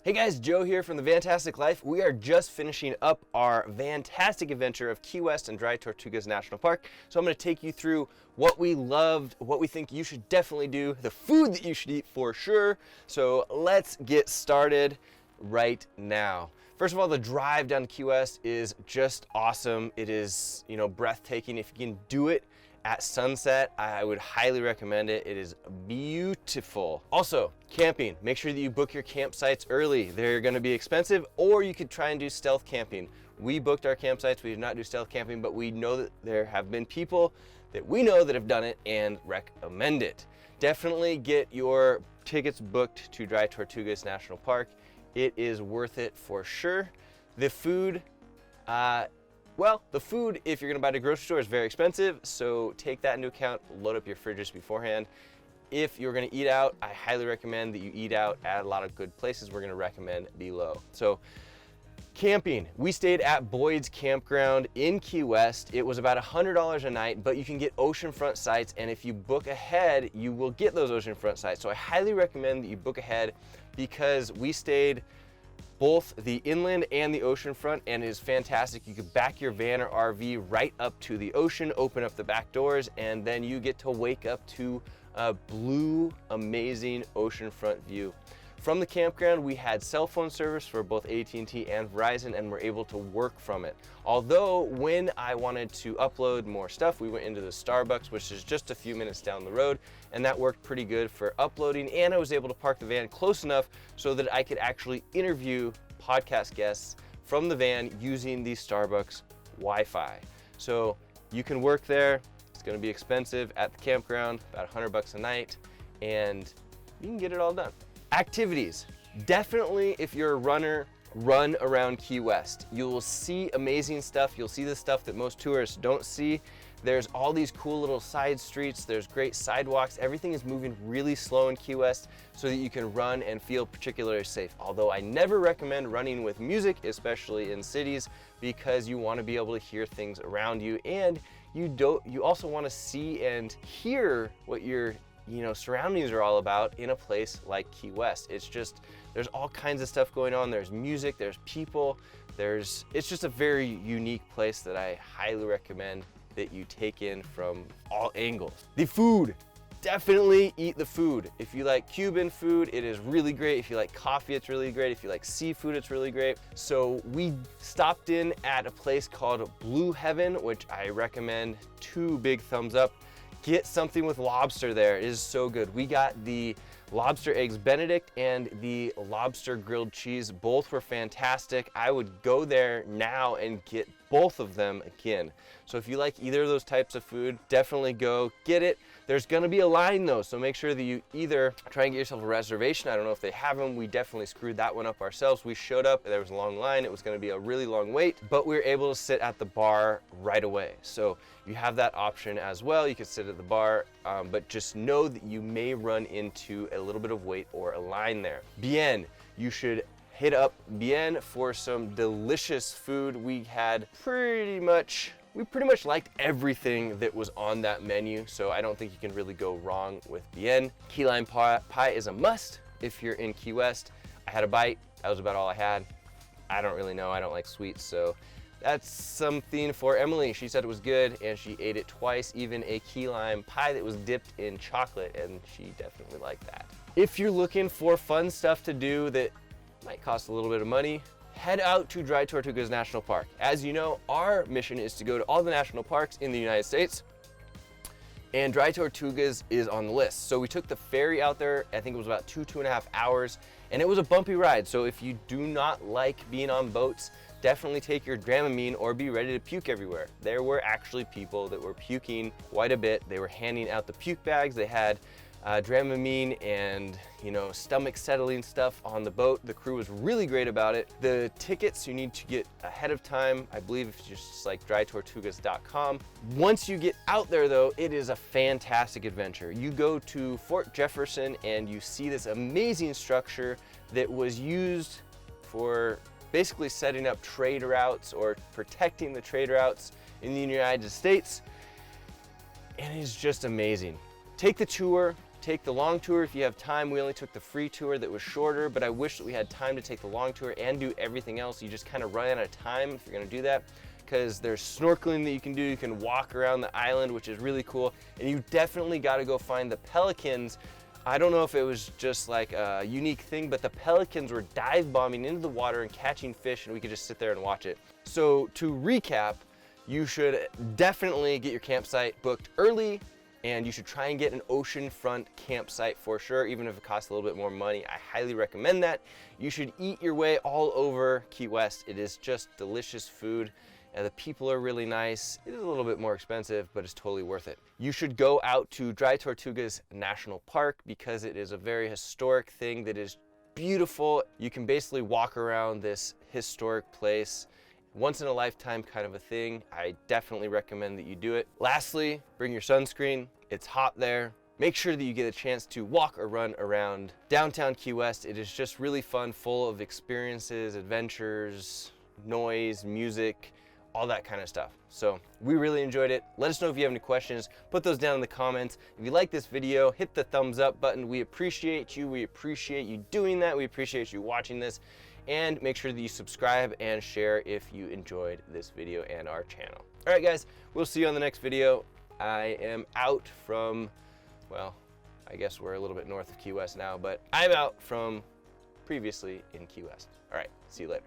Hey guys, Joe here from The Vantastic Life. We are just finishing up our fantastic adventure of Key West and Dry Tortugas National Park. So I'm going to take you through what we loved, what we think you should definitely do, the food that you should eat for sure. So let's get started right now. First of all, the drive down to Key West is just awesome. It is, breathtaking. If you can do it at sunset, I would highly recommend it. It is beautiful. Also, camping. Make sure that you book your campsites early. They're gonna be expensive, or you could try and do stealth camping. We booked our campsites. We did not do stealth camping, but we know that there have been people that we know that have done it and recommend it. Definitely get your tickets booked to Dry Tortugas National Park. It is worth it for sure. The food, the food, if you're gonna buy at a grocery store, is very expensive, so take that into account. Load up your fridges beforehand. If you're gonna eat out, I highly recommend that you eat out at a lot of good places. We're gonna recommend below. So, camping. We stayed at Boyd's Campground in Key West. It was about $100 a night, but you can get oceanfront sites, and if you book ahead, you will get those oceanfront sites. So I highly recommend that you book ahead, because we stayed both the inland and the oceanfront, and it is fantastic. You could back your van or RV right up to the ocean, open up the back doors, and then you get to wake up to a blue, amazing oceanfront view. From the campground, we had cell phone service for both AT&T and Verizon, and were able to work from it. Although, when I wanted to upload more stuff, we went into the Starbucks, which is just a few minutes down the road, and that worked pretty good for uploading, and I was able to park the van close enough so that I could actually interview podcast guests from the van using the Starbucks Wi-Fi. So you can work there. It's gonna be expensive at the campground, about $100 a night, and you can get it all done. Activities. Definitely, if you're a runner, run around Key West. You'll see amazing stuff. You'll see the stuff that most tourists don't see. There's all these cool little side streets. There's great sidewalks. Everything is moving really slow in Key West so that you can run and feel particularly safe. Although I never recommend running with music, especially in cities, because you want to be able to hear things around you, and you also want to see and hear what your surroundings are all about in a place like Key West. It's just, there's all kinds of stuff going on. There's music, there's people, it's just a very unique place that I highly recommend that you take in from all angles. The food. Definitely eat the food. If you like Cuban food, it is really great. If you like coffee, it's really great. If you like seafood, it's really great. So we stopped in at a place called Blue Heaven, which I recommend. 2 big thumbs up. Get something with lobster there. It is so good. We got the lobster eggs Benedict and the lobster grilled cheese. Both were fantastic. I would go there now and get both of them again. So if you like either of those types of food, definitely go get it. There's gonna be a line though, so make sure that you either try and get yourself a reservation. I don't know if they have them. We definitely screwed that one up ourselves. We showed up, there was a long line. It was gonna be a really long wait, but we were able to sit at the bar right away. So you have that option as well. You could sit at the bar, but just know that you may run into a little bit of wait or a line there. Bien, you should hit up Bien for some delicious food. We pretty much liked everything that was on that menu, so I don't think you can really go wrong with Bien. Key lime pie is a must if you're in Key West. I had a bite, that was about all I had. I don't really know, I don't like sweets, so that's something for Emily. She said it was good, and she ate it twice, even a key lime pie that was dipped in chocolate, and she definitely liked that. If you're looking for fun stuff to do that might cost a little bit of money, head out to Dry Tortugas National Park. As you know, our mission is to go to all the national parks in the United States, and Dry Tortugas is on the list. So we took the ferry out there. I think it was about 2.5 hours, and it was a bumpy ride. So if you do not like being on boats, definitely take your Dramamine or be ready to puke everywhere. There were actually people that were puking quite a bit. They were handing out the puke bags. They had Dramamine and stomach settling stuff on the boat. The crew was really great about it. The tickets you need to get ahead of time. I believe if you just like drytortugas.com. Once you get out there though, it is a fantastic adventure. You go to Fort Jefferson and you see this amazing structure that was used for basically setting up trade routes or protecting the trade routes in the United States. And it's just amazing. Take the tour. Take the long tour if you have time. We only took the free tour that was shorter, but I wish that we had time to take the long tour and do everything else. You just kind of run out of time if you're gonna do that, because there's snorkeling that you can do. You can walk around the island, which is really cool. And you definitely gotta go find the pelicans. I don't know if it was just like a unique thing, but the pelicans were dive bombing into the water and catching fish, and we could just sit there and watch it. So to recap, you should definitely get your campsite booked early, and you should try and get an oceanfront campsite for sure, even if it costs a little bit more money. I highly recommend that. You should eat your way all over Key West. It is just delicious food. The people are really nice. It is a little bit more expensive, but it's totally worth it. You should go out to Dry Tortugas National Park because it is a very historic thing that is beautiful. You can basically walk around this historic place. Once in a lifetime kind of a thing. I definitely recommend that you do it. Lastly, bring your sunscreen. It's hot there. Make sure that you get a chance to walk or run around downtown Key West. It is just really fun, full of experiences, adventures, noise, music, all that kind of stuff. So we really enjoyed it. Let us know if you have any questions. Put those down in the comments. If you like this video, hit the thumbs up button. We appreciate you. We appreciate you doing that. We appreciate you watching this. And make sure that you subscribe and share if you enjoyed this video and our channel. All right, guys, we'll see you on the next video. I am out from, well, I guess we're a little bit north of Key West now, but I'm out from previously in Key West. All right, see you later.